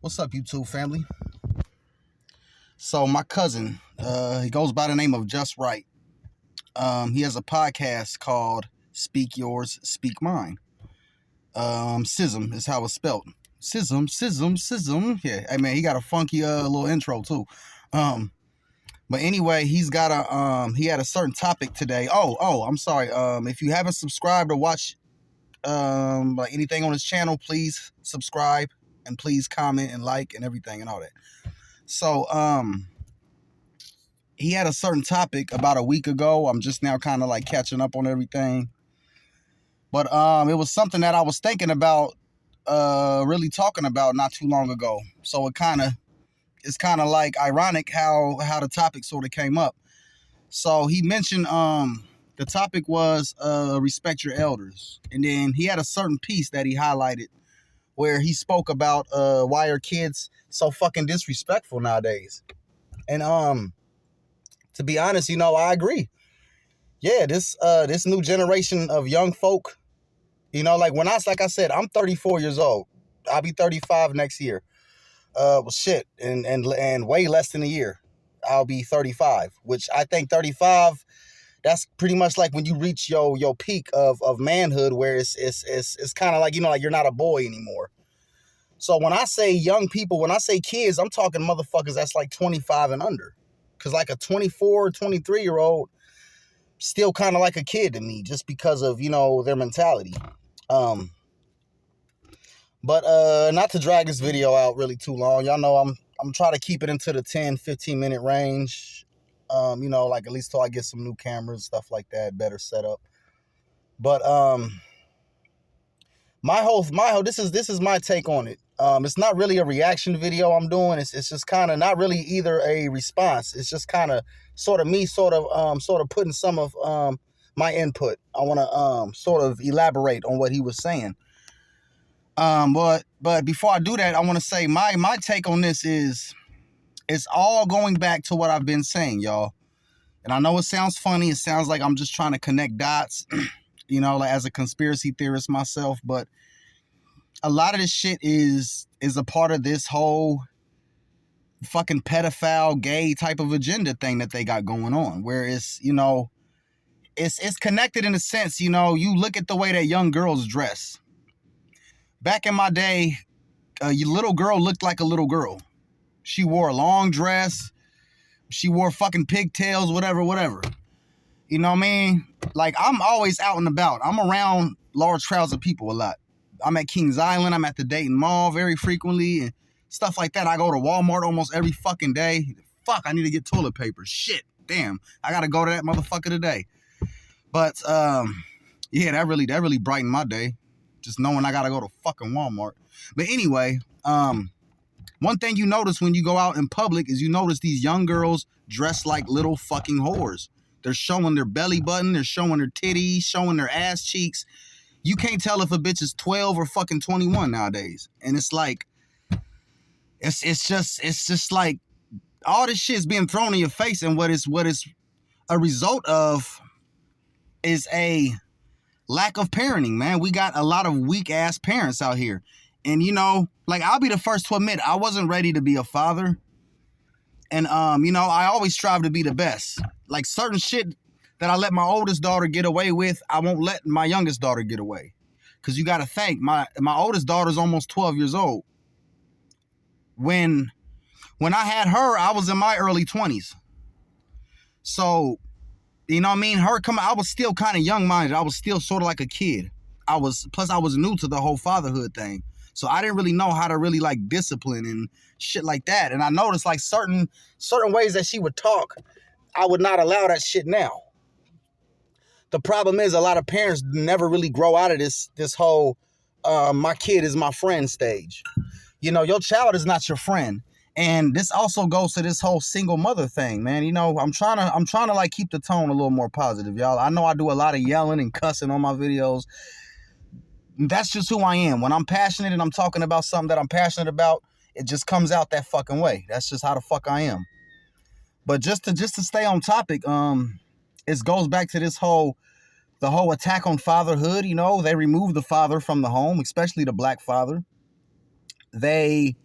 What's up, YouTube family? So my cousin, he goes by the name of Just Right. He has a podcast called Speak Yours, Speak Mine. Sism is how it's spelled. Sism. Yeah, hey man, he got a funky little intro too. But anyway, he had a certain topic today. I'm sorry. If you haven't subscribed or watched like anything on his channel, please subscribe and please comment and like and everything and all that. So, he had a certain topic about a week ago. I'm just now kind of like catching up on everything. But it was something that I was thinking about, really talking about not too long ago. So it's kind of like ironic how the topic sort of came up. So he mentioned the topic was respect your elders. And then he had a certain piece that he highlighted where he spoke about why are kids so fucking disrespectful nowadays. And to be honest, I agree. Yeah, this new generation of young folk, like I said, I'm 34 years old. I'll be 35 next year. Shit, and way less than a year, I'll be 35. Which I think 35, that's pretty much like when you reach your peak of manhood, where it's kind of like like you're not a boy anymore. So when I say young people, when I say kids, I'm talking motherfuckers that's like 25 and under. Because like a 24, 23-year-old, still kind of like a kid to me, just because of, their mentality. But not to drag this video out really too long. Y'all know I'm trying to keep it into the 10, 15-minute range. Like at least till I get some new cameras, stuff like that, better setup. But this is my take on it. It's not really a reaction video I'm doing. It's just kind of not really either a response. It's just kind of sort of me sort of putting some of my input. I want to sort of elaborate on what he was saying. But before I do that, I want to say my take on this is it's all going back to what I've been saying, y'all. And I know it sounds funny. It sounds like I'm just trying to connect dots, like as a conspiracy theorist myself, but a lot of this shit is a part of this whole fucking pedophile, gay type of agenda thing that they got going on. Where it's connected in a sense. You look at the way that young girls dress. Back in my day, a little girl looked like a little girl. She wore a long dress. She wore fucking pigtails, whatever. You know what I mean? Like, I'm always out and about. I'm around large crowds of people a lot. I'm at Kings Island. I'm at the Dayton Mall very frequently and stuff like that. I go to Walmart almost every fucking day. Fuck, I need to get toilet paper. Shit, damn. I got to go to that motherfucker today. But, yeah, that really brightened my day. Just knowing I got to go to fucking Walmart. But anyway, one thing you notice when you go out in public is you notice these young girls dressed like little fucking whores. They're showing their belly button. They're showing their titties, showing their ass cheeks. You can't tell if a bitch is 12 or fucking 21 nowadays. And it's like, it's just like all this shit is being thrown in your face. And what is a result of is a lack of parenting, man. We got a lot of weak ass parents out here. And like I'll be the first to admit I wasn't ready to be a father. And I always strive to be the best. Like certain shit that I let my oldest daughter get away with, I won't let my youngest daughter get away. Because you got to think, my oldest daughter's almost 12 years old. When I had her, I was in my early 20s. So, you know what I mean? I was still kind of young-minded. I was still sort of like a kid. Plus I was new to the whole fatherhood thing. So I didn't really know how to really like discipline and shit like that. And I noticed like certain ways that she would talk, I would not allow that shit now. The problem is a lot of parents never really grow out of this whole my kid is my friend stage. Your child is not your friend. And this also goes to this whole single mother thing, man. I'm trying to like keep the tone a little more positive, y'all. I know I do a lot of yelling and cussing on my videos. That's just who I am. When I'm passionate and I'm talking about something that I'm passionate about, it just comes out that fucking way. That's just how the fuck I am. But just to stay on topic, it goes back to the whole attack on fatherhood. They remove the father from the home, especially the black father. They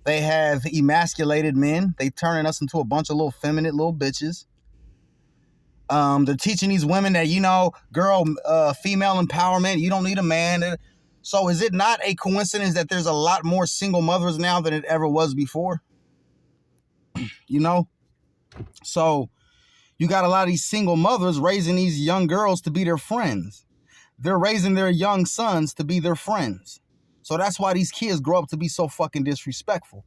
They have emasculated men. They turning us into a bunch of little feminine little bitches. They're teaching these women that, female empowerment, you don't need a man. So is it not a coincidence that there's a lot more single mothers now than it ever was before? So you got a lot of these single mothers raising these young girls to be their friends. They're raising their young sons to be their friends. So that's why these kids grow up to be so fucking disrespectful.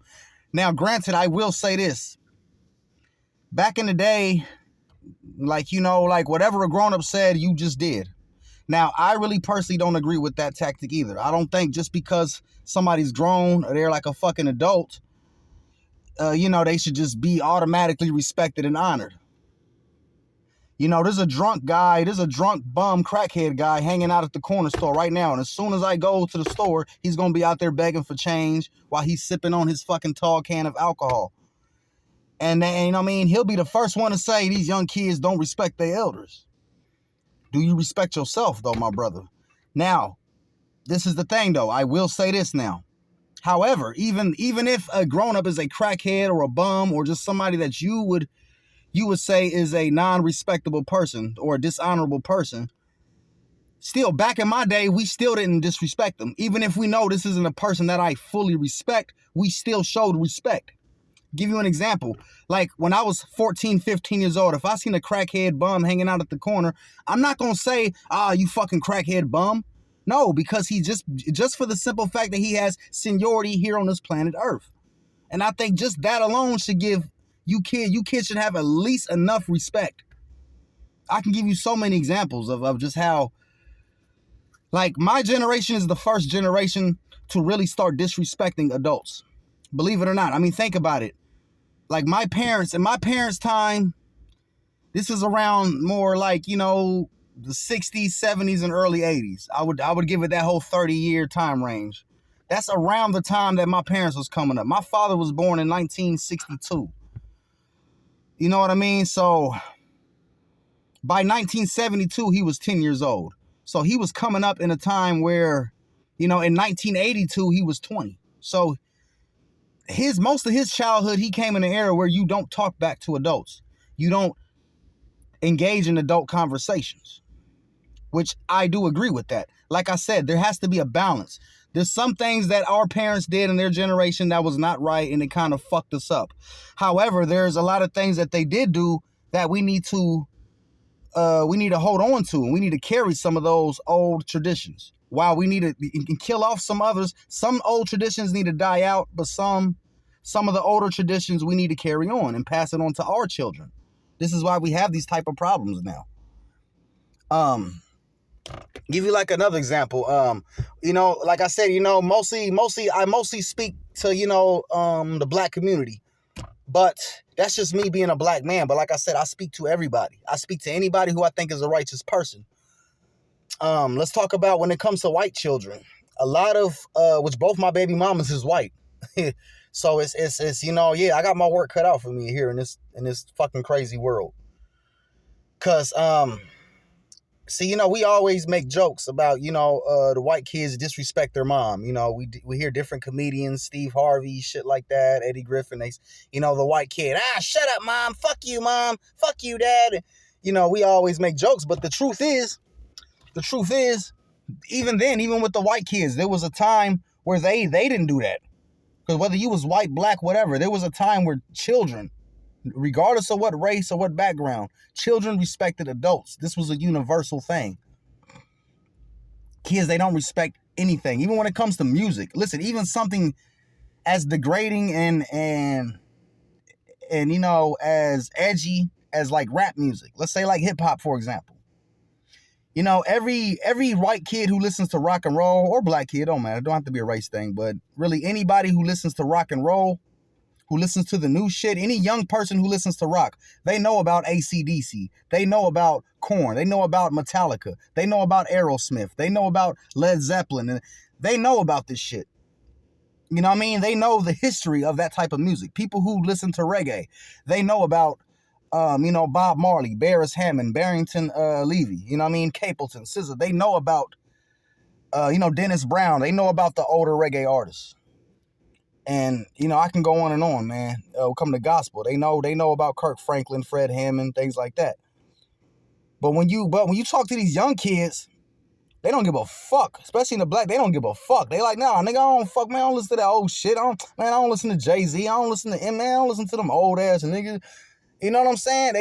Now, granted, I will say this. Back in the day, like whatever a grown-up said, you just did. Now, I really personally don't agree with that tactic either. I don't think just because somebody's grown or they're like a fucking adult, they should just be automatically respected and honored. There's a drunk bum crackhead guy hanging out at the corner store right now. And as soon as I go to the store, he's going to be out there begging for change while he's sipping on his fucking tall can of alcohol. And he'll be the first one to say these young kids don't respect their elders. Do you respect yourself, though, my brother? Now, this is the thing, though. I will say this now. However, even if a grown-up is a crackhead or a bum or just somebody that you would say is a non-respectable person or a dishonorable person, still, back in my day, we still didn't disrespect them. Even if we know this isn't a person that I fully respect, we still showed respect. Give you an example. Like when I was 14, 15 years old, if I seen a crackhead bum hanging out at the corner, I'm not going to say, you fucking crackhead bum. No, because he just for the simple fact that he has seniority here on this planet Earth. And I think just that alone should give you kids should have at least enough respect. I can give you so many examples of just how, like, my generation is the first generation to really start disrespecting adults. Believe it or not. I mean, think about it. Like in my parents' time, this is around more like, the 60s, 70s, and early 80s. I would give it that whole 30-year time range. That's around the time that my parents was coming up. My father was born in 1962. You know what I mean? So by 1972, he was 10 years old. So he was coming up in a time where, in 1982, he was 20. So most of his childhood, he came in an era where you don't talk back to adults. You don't engage in adult conversations, which I do agree with that. Like I said, there has to be a balance. There's some things that our parents did in their generation that was not right, and it kind of fucked us up. However, there's a lot of things that they did do that we need to hold on to, and we need to carry some of those old traditions. While we need to kill off some others, some old traditions need to die out, but some of the older traditions we need to carry on and pass it on to our children. This is why we have these type of problems now. Give you like another example. Like I said, I mostly speak to, the black community. But that's just me being a black man. But like I said, I speak to everybody. I speak to anybody who I think is a righteous person. Let's talk about when it comes to white children. A lot of, which both my baby mamas is white. So it's I got my work cut out for me here in this fucking crazy world. Cause, we always make jokes about, the white kids disrespect their mom. We hear different comedians, Steve Harvey, shit like that, Eddie Griffin, the white kid, shut up, mom, fuck you, dad. And, we always make jokes, but the truth is, even then, even with the white kids, there was a time where they didn't do that. Because whether you was white, black, whatever, there was a time where children, regardless of what race or what background, children respected adults. This was a universal thing. Kids, they don't respect anything, even when it comes to music. Listen, even something as degrading and as edgy as like rap music. Let's say like hip hop, for example. Every white kid who listens to rock and roll, or black kid, don't matter, it don't have to be a race thing, but really anybody who listens to rock and roll, who listens to the new shit, any young person who listens to rock, they know about AC/DC. They know about Korn. They know about Metallica. They know about Aerosmith. They know about Led Zeppelin. And they know about this shit. You know what I mean? They know the history of that type of music. People who listen to reggae, they know about, Bob Marley, Beres Hammond, Barrington Levy, Capleton, SZA. They know about, Dennis Brown. They know about the older reggae artists. And, you know, I can go on, man. Come to gospel. They know about Kirk Franklin, Fred Hammond, things like that. But when you talk to these young kids, they don't give a fuck. Especially in the black, they don't give a fuck. They like, nah, nigga, I don't fuck, man. I don't listen to that old shit. I don't listen to Jay-Z. I don't listen to M, man. I don't listen to them old ass niggas. You know what I'm saying?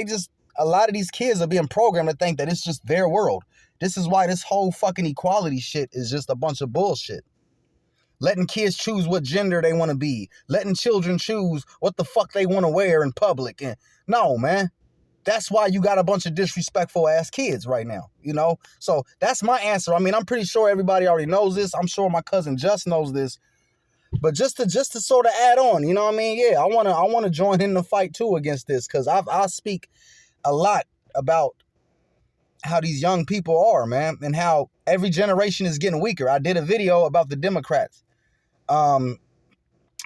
A lot of these kids are being programmed to think that it's just their world. This is why this whole fucking equality shit is just a bunch of bullshit. Letting kids choose what gender they want to be. Letting children choose what the fuck they want to wear in public. And no, man. That's why you got a bunch of disrespectful ass kids right now, you know? So that's my answer. I mean, I'm pretty sure everybody already knows this. I'm sure my cousin Just knows this. But just to sort of add on, you know what I mean? Yeah, I want to join in the fight too against this, because I speak a lot about how these young people are, man, and how every generation is getting weaker. I did a video about the Democrats.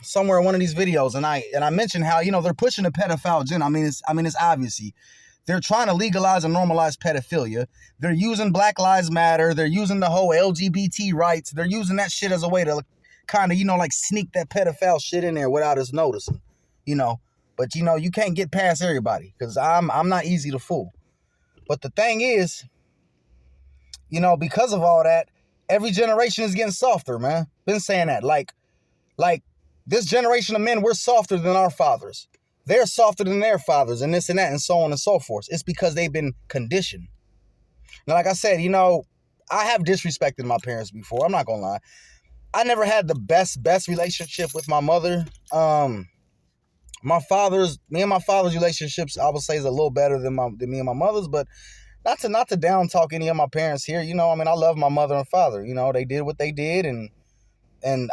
Somewhere in one of these videos, and I mentioned how, you know, they're pushing the pedophile agenda. I mean, it's obviously they're trying to legalize and normalize pedophilia. They're using Black Lives Matter. They're using the whole LGBT rights. They're using that shit as a way to kind of, you know, like sneak that pedophile shit in there without us noticing, you know. But, you know, you can't get past everybody, because I'm not easy to fool. But the thing is, you know, because of all that, every generation is getting softer, man. Been saying that. Like this generation of men, we're softer than our fathers. They're softer than their fathers, and this and that, and so on and so forth. It's because they've been conditioned. Now, like I said, you know, I have disrespected my parents before. I'm not gonna lie. I never had the best relationship with my mother. Me and my father's relationships, I would say, is a little better than me and my mother's, but not to down talk any of my parents here. You know, I mean, I love my mother and father. You know, they did what they did, and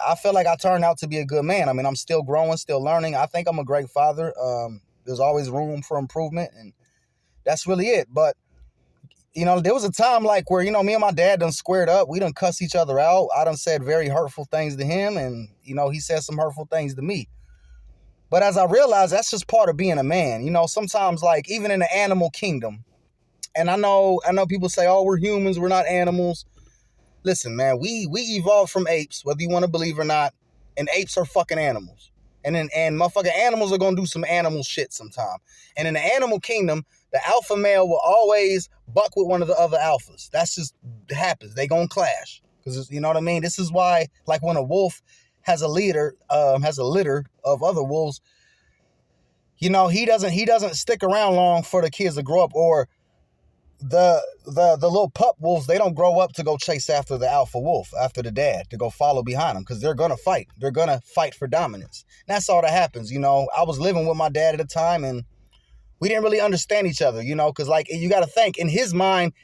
I feel like I turned out to be a good man. I mean, I'm still growing, still learning. I think I'm a great father. There's always room for improvement, and that's really it. But, you know, there was a time like where, you know, me and my dad done squared up. We done cussed each other out. I done said very hurtful things to him, and, you know, he said some hurtful things to me. But as I realized, that's just part of being a man. You know, sometimes, like, even in the animal kingdom, and I know people say, oh, we're humans, we're not animals. Listen, man, we evolved from apes, whether you want to believe or not, and apes are fucking animals. And motherfucking animals are going to do some animal shit sometime. And in the animal kingdom, the alpha male will always buck with one of the other alphas. That's just happens. They going to clash. Because, you know what I mean? This is why, like, when a wolf has a litter of other wolves, you know, he doesn't stick around long for the kids to grow up, or the little pup wolves, they don't grow up to go chase after the alpha wolf, after the dad, to go follow behind him, because they're gonna fight. They're gonna fight for dominance. And that's all that happens. You know, I was living with my dad at the time, and we didn't really understand each other, you know, because, like, you got to think, in his mind,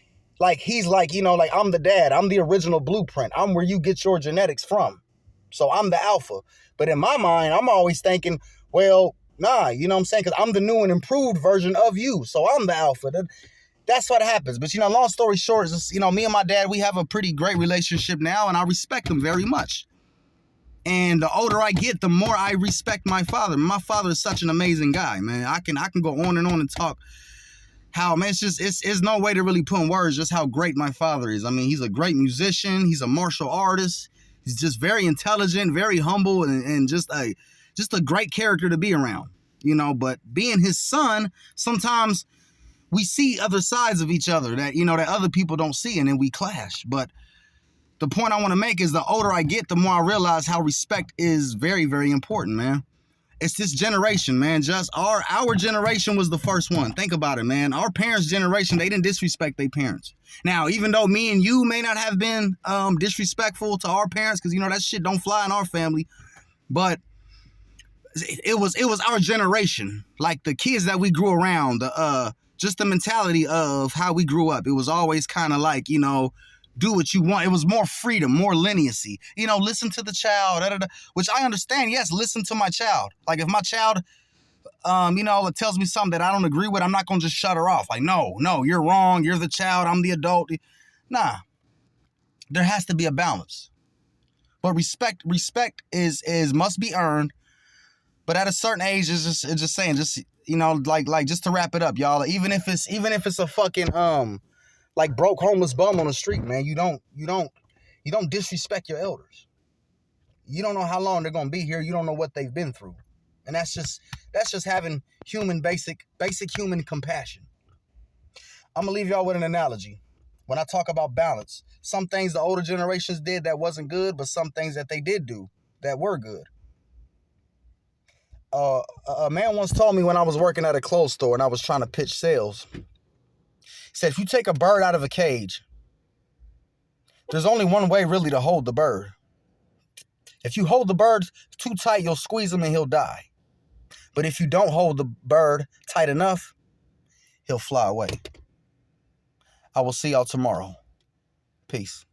like, he's like, you know, like, I'm the dad, I'm the original blueprint, I'm where you get your genetics from, so I'm the alpha. But in my mind, I'm always thinking, well, nah, you know what I'm saying, because I'm the new and improved version of you, so I'm the alpha. That's what happens. But, you know, long story short, is just, you know, me and my dad, we have a pretty great relationship now, and I respect him very much. And the older I get, the more I respect my father. My father is such an amazing guy, man. I can go on and talk how, man, it's no way to really put in words just how great my father is. I mean, he's a great musician. He's a martial artist. He's just very intelligent, very humble, and just a great character to be around, you know. But being his son, sometimes we see other sides of each other that, you know, that other people don't see, and then we clash. But the point I want to make is, the older I get, the more I realize how respect is very, very important, man. It's this generation, man. Just our generation was the first one. Think about it, man. Our parents' generation, they didn't disrespect their parents. Now, even though me and you may not have been disrespectful to our parents, because, you know, that shit don't fly in our family, but it was our generation, like the kids that we grew around, just the mentality of how we grew up. It was always kind of like, you know, do what you want. It was more freedom, more leniency. You know, listen to the child, which I understand. Yes, listen to my child. Like, if my child, you know, it tells me something that I don't agree with, I'm not going to just shut her off. Like, no, you're wrong. You're the child. I'm the adult. Nah, there has to be a balance. But respect is must be earned. But at a certain age, it's just saying, just, you know, like just to wrap it up, y'all. Even if it's a fucking like broke homeless bum on the street, man, you don't disrespect your elders. You don't know how long they're gonna be here. You don't know what they've been through. And that's just having basic human compassion. I'm gonna leave y'all with an analogy. When I talk about balance, some things the older generations did that wasn't good, but some things that they did do that were good. A man once told me when I was working at a clothes store and I was trying to pitch sales. He said, if you take a bird out of a cage, there's only one way really to hold the bird. If you hold the bird too tight, you'll squeeze him and he'll die. But if you don't hold the bird tight enough, he'll fly away. I will see y'all tomorrow. Peace.